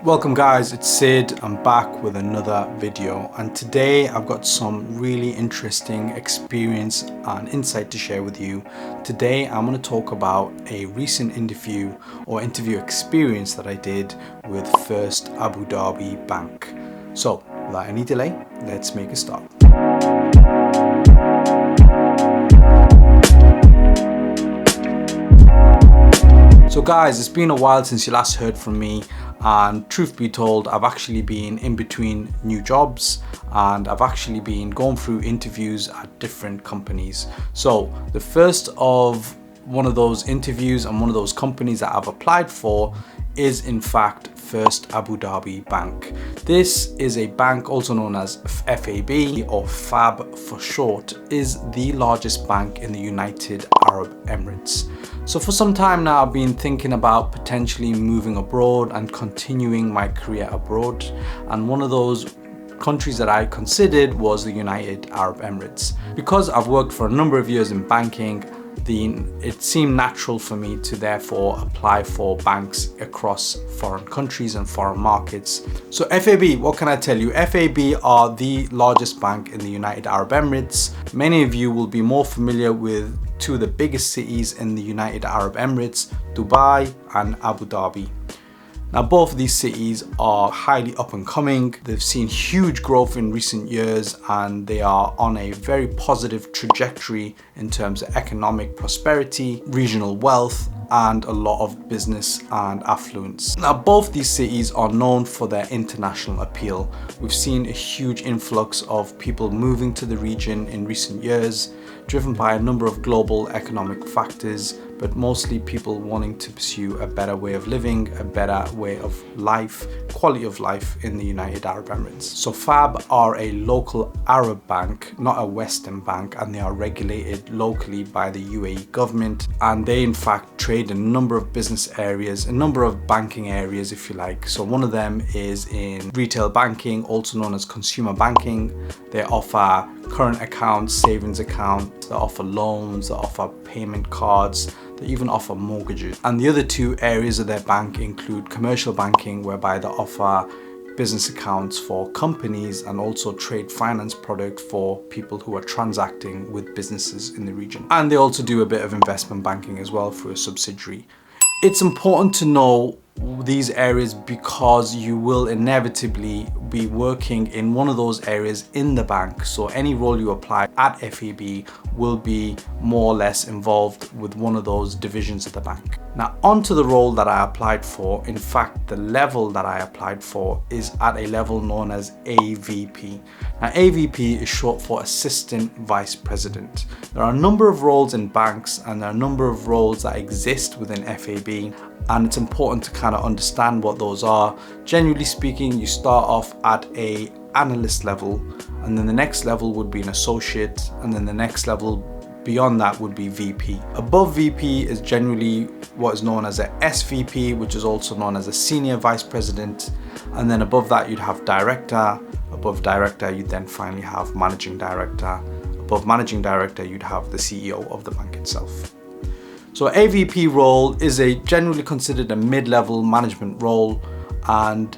Welcome guys, it's Sid. I'm back with another video, and today I've got some really interesting experience and insight to share with you. Today I'm going to talk about a recent interview experience that I did with First Abu Dhabi Bank. So without any delay, let's make a start. So guys, it's been a while since you last heard from me, and truth be told, I've actually been in between new jobs and I've actually been going through interviews at different companies. So the first of one of those interviews and one of those companies that I've applied for is in fact First Abu Dhabi Bank. This is a bank also known as FAB, or FAB for short, is the largest bank in the United Arab Emirates. So for some time now, I've been thinking about potentially moving abroad and continuing my career abroad. And one of those countries that I considered was the United Arab Emirates. Because I've worked for a number of years in banking, it seemed natural for me to therefore apply for banks across foreign countries and foreign markets. So FAB, what can I tell you? FAB are the largest bank in the United Arab Emirates. Many of you will be more familiar with two of the biggest cities in the United Arab Emirates, Dubai and Abu Dhabi. Now, both of these cities are highly up and coming. They've seen huge growth in recent years and they are on a very positive trajectory in terms of economic prosperity, regional wealth, and a lot of business and affluence. Now, both these cities are known for their international appeal. We've seen a huge influx of people moving to the region in recent years, driven by a number of global economic factors, but mostly people wanting to pursue a better way of living, a better way of life, quality of life in the United Arab Emirates. So FAB are a local Arab bank, not a Western bank, and they are regulated locally by the UAE government. And they in fact trade in a number of business areas, a number of banking areas if you like. So one of them is in retail banking, also known as consumer banking. They offer current accounts, savings accounts, they offer loans, they offer payment cards, they even offer mortgages. And the other two areas of their bank include commercial banking, whereby they offer business accounts for companies and also trade finance product for people who are transacting with businesses in the region. And they also do a bit of investment banking as well through a subsidiary. It's important to know these areas because you will inevitably be working in one of those areas in the bank. So any role you apply at FAB will be more or less involved with one of those divisions of the bank. Now, onto the role that I applied for. In fact, the level that I applied for is at a level known as AVP. Now, AVP is short for Assistant Vice President. There are a number of roles in banks and there are a number of roles that exist within FAB, and it's important to kind of understand what those are. Generally speaking, you start off at a analyst level, and then the next level would be an associate, and then the next level beyond that would be VP. Above VP is generally what is known as a SVP, which is also known as a Senior Vice President. And then above that, you'd have Director. Above Director, you'd then finally have Managing Director. Above Managing Director, you'd have the CEO of the bank itself. So AVP role is generally considered a mid-level management role, and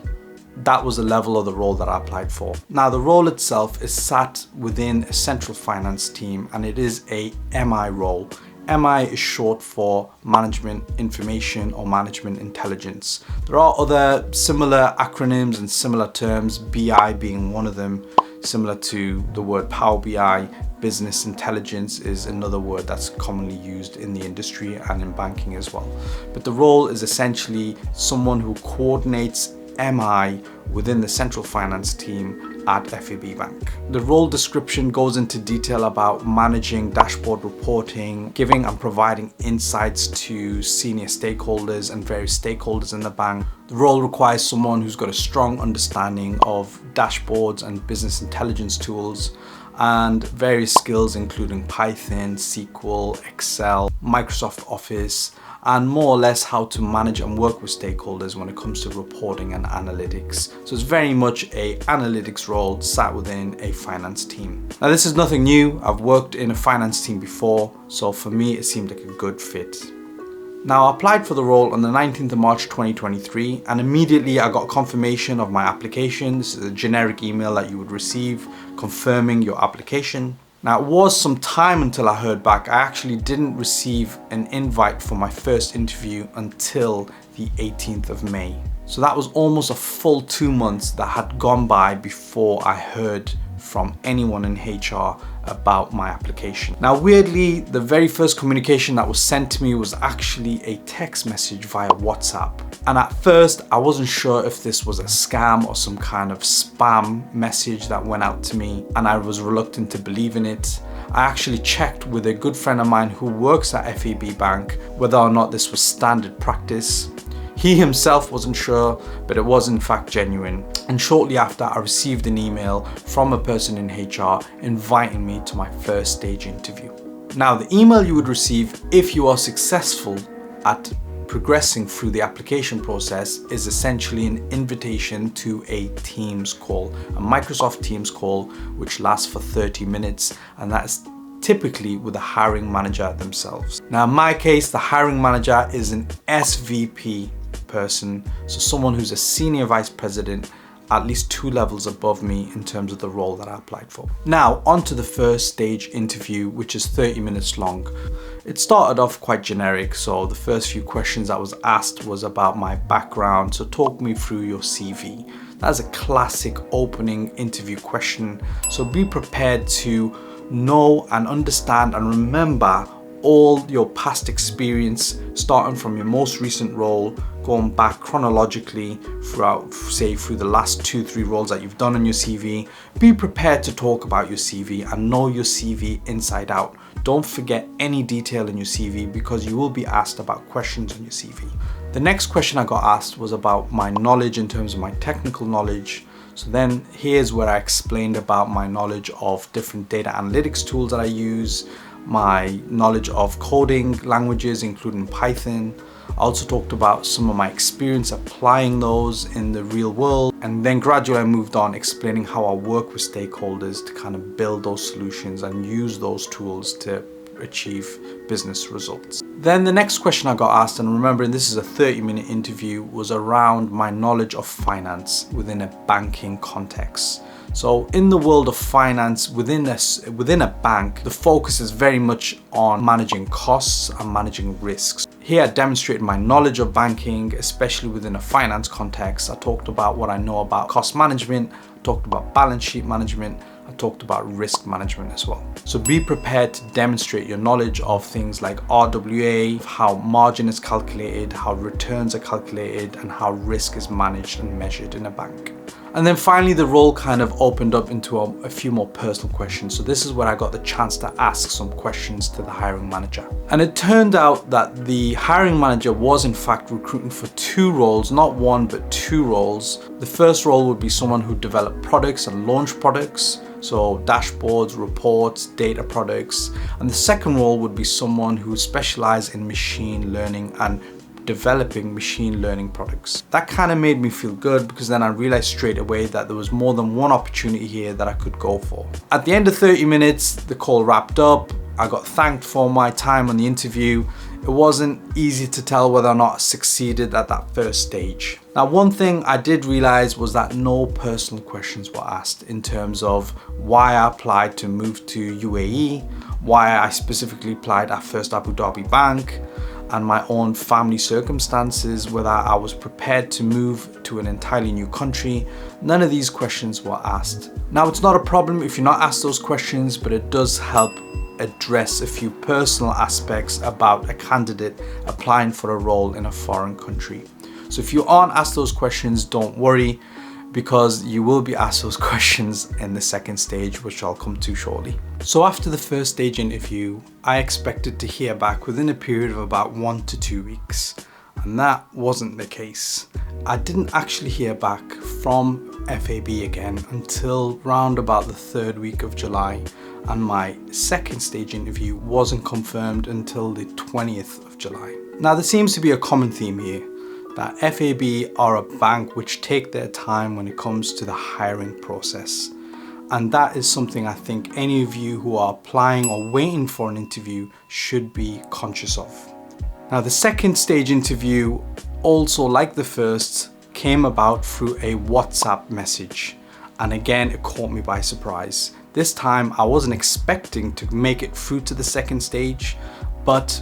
that was the level of the role that I applied for. Now, the role itself is sat within a central finance team, and it is a MI role. MI is short for Management Information or Management Intelligence. There are other similar acronyms and similar terms, BI being one of them, similar to the word Power BI. Business intelligence is another word that's commonly used in the industry and in banking as well. But the role is essentially someone who coordinates MI within the central finance team at FAB Bank. The role description goes into detail about managing dashboard reporting, giving and providing insights to senior stakeholders and various stakeholders in the bank. The role requires someone who's got a strong understanding of dashboards and business intelligence tools, and various skills including Python, SQL, Excel, Microsoft Office, and more or less how to manage and work with stakeholders when it comes to reporting and analytics. So it's very much a analytics role sat within a finance team. Now, this is nothing new. I've worked in a finance team before, so for me it seemed like a good fit. Now, I applied for the role on the 19th of March 2023, and immediately I got confirmation of my application. This is a generic email that you would receive confirming your application. Now, it was some time until I heard back. I actually didn't receive an invite for my first interview until the 18th of May. So that was almost a full 2 months that had gone by before I heard from anyone in HR about my application. Now, weirdly, the very first communication that was sent to me was actually a text message via WhatsApp. And at first, I wasn't sure if this was a scam or some kind of spam message that went out to me, and I was reluctant to believe in it. I actually checked with a good friend of mine who works at FAB Bank whether or not this was standard practice. He himself wasn't sure, but it was in fact genuine. And shortly after, I received an email from a person in HR inviting me to my first stage interview. Now, the email you would receive if you are successful at progressing through the application process is essentially an invitation to a Teams call, a Microsoft Teams call, which lasts for 30 minutes, and that's typically with the hiring manager themselves. Now, in my case, the hiring manager is an SVP person, so someone who's a senior vice president, at least 2 levels above me in terms of the role that I applied for. Now, on to the first stage interview, which is 30 minutes long. It started off quite generic, so the first few questions I was asked was about my background, so talk me through your CV. That's a classic opening interview question, so be prepared to know and understand and remember all your past experience, starting from your most recent role, going back chronologically throughout, say, through the last 2-3 roles that you've done on your CV. Be prepared to talk about your CV and know your CV inside out. Don't forget any detail in your CV because you will be asked about questions on your CV. The next question I got asked was about my knowledge in terms of my technical knowledge. So then here's where I explained about my knowledge of different data analytics tools that I use, my knowledge of coding languages, including Python. I also talked about some of my experience applying those in the real world. And then gradually I moved on explaining how I work with stakeholders to kind of build those solutions and use those tools to achieve business results. Then the next question I got asked, and remembering this is a 30-minute interview, was around my knowledge of finance within a banking context. So in the world of finance, within a bank, the focus is very much on managing costs and managing risks. Here I demonstrated my knowledge of banking, especially within a finance context. I talked about what I know about cost management, I talked about balance sheet management, I talked about risk management as well. So be prepared to demonstrate your knowledge of things like RWA, how margin is calculated, how returns are calculated, and how risk is managed and measured in a bank. And then finally, the role kind of opened up into a few more personal questions. So this is where I got the chance to ask some questions to the hiring manager. And it turned out that the hiring manager was in fact recruiting for 2 roles, not 1, but 2 roles. The first role would be someone who developed products and launched products. So dashboards, reports, data products. And the second role would be someone who specialized in machine learning and developing machine learning products. That kind of made me feel good because then I realized straight away that there was more than one opportunity here that I could go for. At the end of 30 minutes, the call wrapped up. I got thanked for my time on the interview. It wasn't easy to tell whether or not I succeeded at that first stage. Now, one thing I did realize was that no personal questions were asked in terms of why I applied to move to UAE, why I specifically applied at First Abu Dhabi Bank, and my own family circumstances, whether I was prepared to move to an entirely new country. None of these questions were asked. Now, it's not a problem if you're not asked those questions, but it does help address a few personal aspects about a candidate applying for a role in a foreign country. So if you aren't asked those questions, don't worry, because you will be asked those questions in the second stage, which I'll come to shortly. So after the first stage interview, I expected to hear back within a period of about 1 to 2 weeks, and that wasn't the case. I didn't actually hear back from FAB again until round about the 3rd week of July, and my second stage interview wasn't confirmed until the 20th of July. Now, there seems to be a common theme here, that FAB are a bank which take their time when it comes to the hiring process. And that is something I think any of you who are applying or waiting for an interview should be conscious of. Now the second stage interview, also like the first, came about through a WhatsApp message. And again, it caught me by surprise. This time I wasn't expecting to make it through to the second stage, but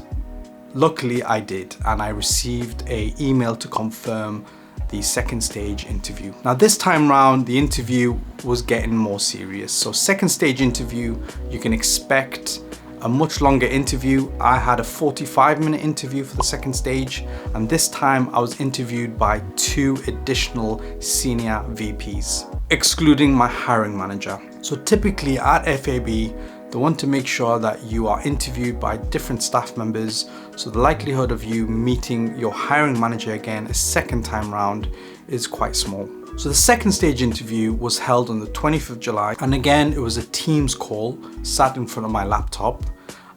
luckily I did, and I received an email to confirm the second stage interview. Now this time round, the interview was getting more serious. So second stage interview, you can expect a much longer interview. I had a 45-minute interview for the second stage, and this time I was interviewed by 2 additional senior VPs, excluding my hiring manager. So typically at FAB, they want to make sure that you are interviewed by different staff members, so the likelihood of you meeting your hiring manager again a second time round is quite small. So the second stage interview was held on the 20th of July, and again it was a Teams call, sat in front of my laptop.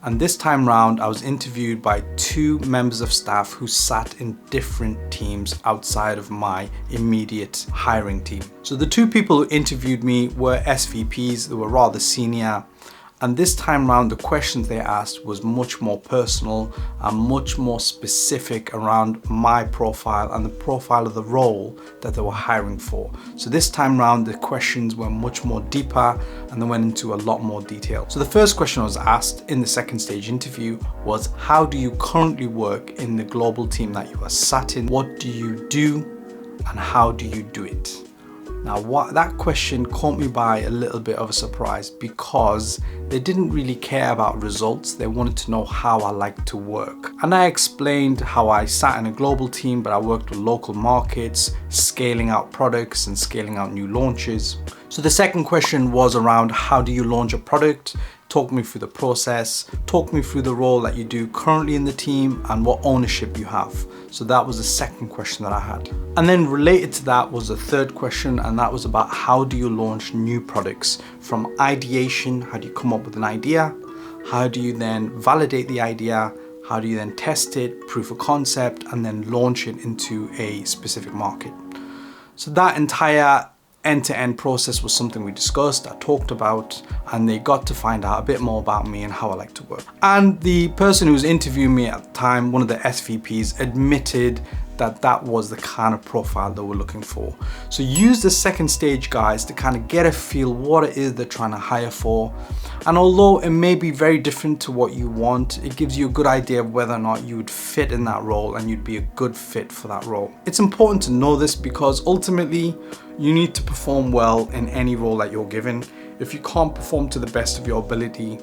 And this time round I was interviewed by 2 members of staff who sat in different teams outside of my immediate hiring team. So the 2 people who interviewed me were SVPs, they were rather senior. And this time round, the questions they asked was much more personal and much more specific around my profile and the profile of the role that they were hiring for. So this time round, the questions were much more deeper and they went into a lot more detail. So the first question I was asked in the second stage interview was, how do you currently work in the global team that you are sat in? What do you do and how do you do it? Now that question caught me by a little bit of a surprise, because they didn't really care about results. They wanted to know how I like to work. And I explained how I sat in a global team, but I worked with local markets, scaling out products and scaling out new launches. So the second question was around, how do you launch a product? Talk me through the process, talk me through the role that you do currently in the team and what ownership you have. So that was the second question that I had. And then related to that was the third question, and that was about how do you launch new products? From ideation, how do you come up with an idea? How do you then validate the idea? How do you then test it, proof of concept, and then launch it into a specific market? So that entire end-to-end process was something we discussed, I talked about, and they got to find out a bit more about me and how I like to work. And the person who was interviewing me at the time, one of the SVPs, admitted that that was the kind of profile they were looking for. So use the second stage, guys, to kind of get a feel what it is they're trying to hire for. And although it may be very different to what you want, it gives you a good idea of whether or not you would fit in that role and you'd be a good fit for that role. It's important to know this because ultimately you need to perform well in any role that you're given. If you can't perform to the best of your ability,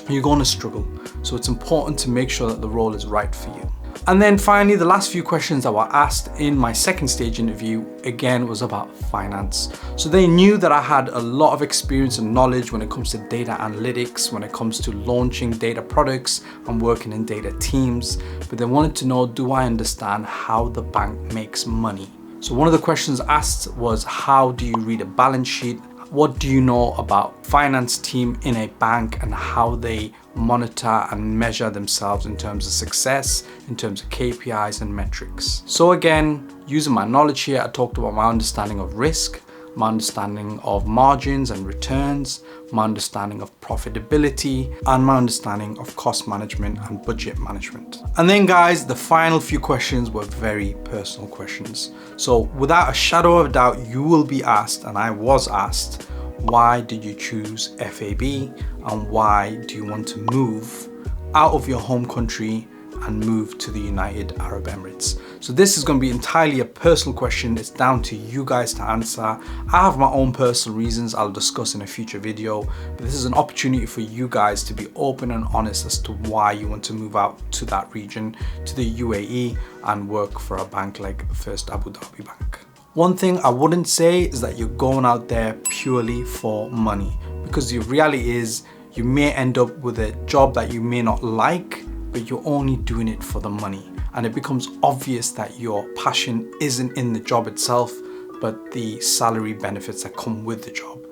you're going to struggle. So it's important to make sure that the role is right for you. And then finally, the last few questions that were asked in my second stage interview, again, was about finance. So they knew that I had a lot of experience and knowledge when it comes to data analytics, when it comes to launching data products and working in data teams. But they wanted to know, do I understand how the bank makes money? So one of the questions asked was, how do you read a balance sheet? What do you know about finance team in a bank and how they monitor and measure themselves in terms of success, in terms of KPIs and metrics? So again, using my knowledge here, I talked about my understanding of risk, my understanding of margins and returns, my understanding of profitability, and my understanding of cost management and budget management. And then guys, the final few questions were very personal questions. So without a shadow of a doubt, you will be asked, and I was asked, why did you choose FAB and why do you want to move out of your home country and move to the United Arab Emirates? So this is going to be entirely a personal question. It's down to you guys to answer. I have my own personal reasons I'll discuss in a future video, but this is an opportunity for you guys to be open and honest as to why you want to move out to that region, to the UAE, and work for a bank like First Abu Dhabi Bank. One thing I wouldn't say is that you're going out there purely for money, because the reality is you may end up with a job that you may not like, but you're only doing it for the money. And it becomes obvious that your passion isn't in the job itself, but the salary benefits that come with the job.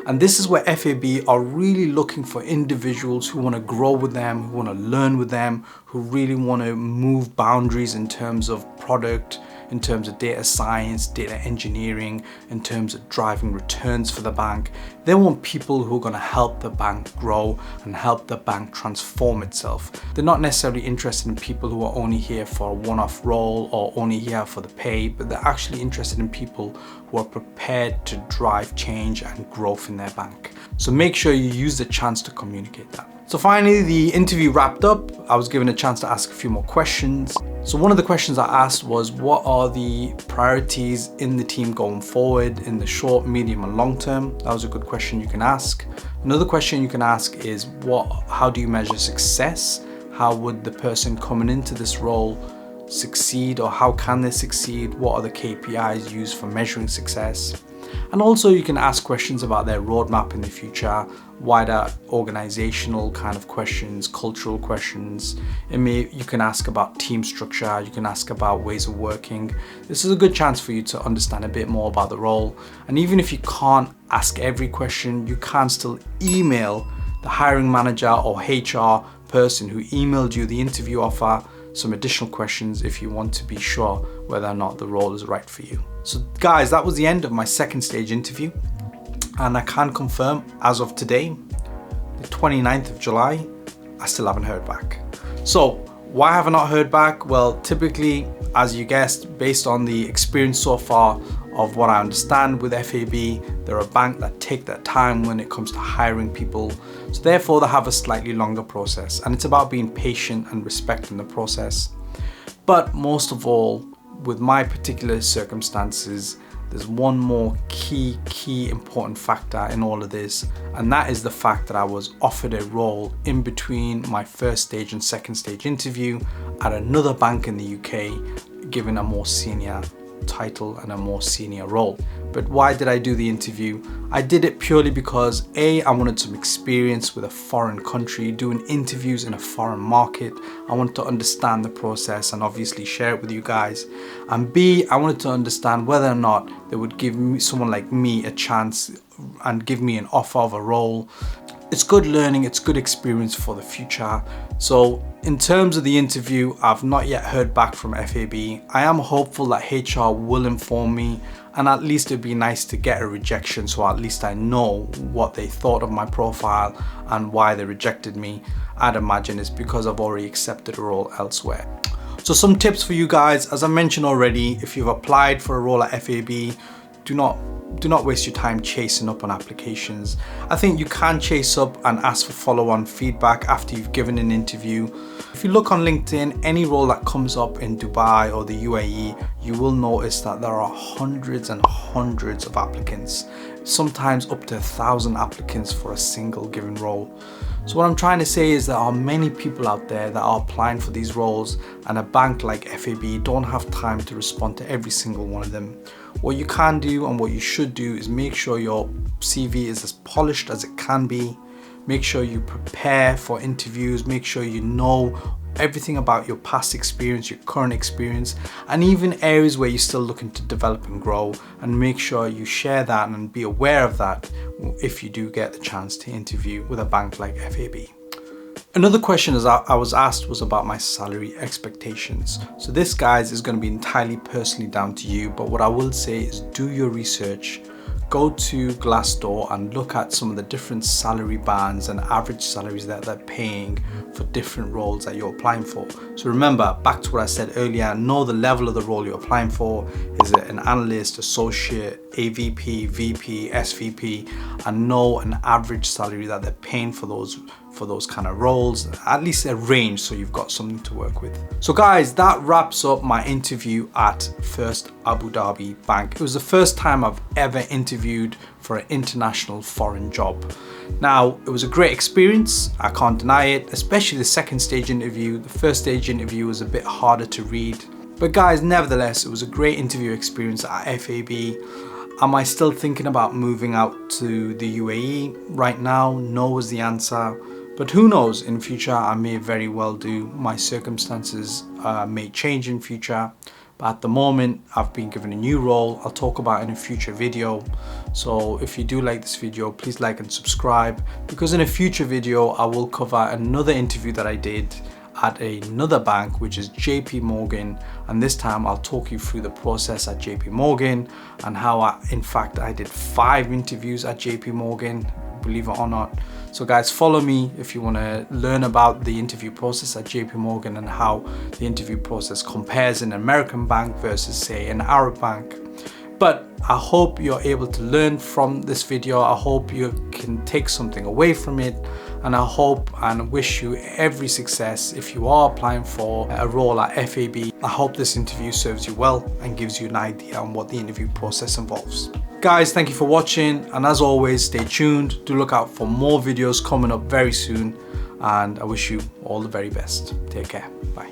And this is where FAB are really looking for individuals who want to grow with them, who want to learn with them, who really want to move boundaries in terms of product, in terms of data science, data engineering, in terms of driving returns for the bank. They want people who are going to help the bank grow and help the bank transform itself. They're not necessarily interested in people who are only here for a one-off role or only here for the pay, but they're actually interested in people who are prepared to drive change and growth in their bank. So make sure you use the chance to communicate that. So finally, the interview wrapped up. I was given a chance to ask a few more questions. So one of the questions I asked was, what are the priorities in the team going forward in the short, medium and long term? That was a good question you can ask. Another question you can ask is, how do you measure success? How would the person coming into this role succeed, or how can they succeed? What are the KPIs used for measuring success? And also you can ask questions about their roadmap in the future, wider organizational kind of questions, cultural questions. You can ask about team structure, you can ask about ways of working. This is a good chance for you to understand a bit more about the role. And even if you can't ask every question, you can still email the hiring manager or HR person who emailed you the interview offer some additional questions if you want to be sure whether or not the role is right for you. So guys, that was the end of my second stage interview, and I can confirm as of today, the 29th of July, I still haven't heard back. So why have I not heard back? Well, typically, as you guessed, based on the experience so far of what I understand with FAB, they're a bank that take their time when it comes to hiring people. So therefore they have a slightly longer process, and it's about being patient and respecting the process. But most of all, with my particular circumstances, there's one more key important factor in all of this, and that is the fact that I was offered a role in between my first stage and second stage interview at another bank in the UK, given a more senior title and a more senior role. But why did I do the interview? I did it purely because I wanted some experience with a foreign country, doing interviews in a foreign market. I wanted to understand the process and obviously share it with you guys. And B, I wanted to understand whether or not they would give someone like me a chance and give me an offer of a role. It's good learning, it's good experience for the future. So in terms of the interview, I've not yet heard back from FAB. I am hopeful that HR will inform me, and at least it'd be nice to get a rejection, so at least I know what they thought of my profile and why they rejected me. I'd imagine it's because I've already accepted a role elsewhere. So some tips for you guys, as I mentioned already, if you've applied for a role at FAB, do not waste your time chasing up on applications. I think you can chase up and ask for follow-on feedback after you've given an interview. If you look on LinkedIn, any role that comes up in Dubai or the UAE, you will notice that there are hundreds and hundreds of applicants, sometimes up to 1,000 applicants for a single given role. So what I'm trying to say is there are many people out there that are applying for these roles, and a bank like FAB don't have time to respond to every single one of them. What you can do and what you should do is make sure your CV is as polished as it can be. Make sure you prepare for interviews. Make sure you know everything about your past experience, your current experience, and even areas where you're still looking to develop and grow, and make sure you share that and be aware of that if you do get the chance to interview with a bank like FAB. Another question I was asked was about my salary expectations. So this, guys, is going to be entirely personally down to you, but what I will say is do your research. Go to Glassdoor and look at some of the different salary bands and average salaries that they're paying for different roles that you're applying for. So remember, back to what I said earlier, know the level of the role you're applying for. Is it an analyst, associate, AVP, VP, SVP, and know an average salary that they're paying for those kind of roles, at least a range, so you've got something to work with. So guys, that wraps up my interview at First Abu Dhabi Bank. It was the first time I've ever interviewed for an international foreign job. Now, it was a great experience, I can't deny it, especially the second stage interview. The first stage interview was a bit harder to read. But guys, nevertheless, it was a great interview experience at FAB. Am I still thinking about moving out to the UAE? Right now, no is the answer. But who knows, in future I may very well do. My circumstances may change in future. But at the moment, I've been given a new role I'll talk about in a future video. So if you do like this video, please like and subscribe, because in a future video I will cover another interview that I did, at another bank, which is JP Morgan, and this time I'll talk you through the process at JP Morgan and how I did 5 interviews at JP Morgan, believe it or not. So guys, follow me if you want to learn about the interview process at JP Morgan and how the interview process compares in an American bank versus say an Arab bank. But I hope you're able to learn from this video. I hope you can take something away from it, and I hope and wish you every success if you are applying for a role at FAB. I hope this interview serves you well and gives you an idea on what the interview process involves. Guys, thank you for watching, and as always, stay tuned. Do look out for more videos coming up very soon, and I wish you all the very best. Take care. Bye.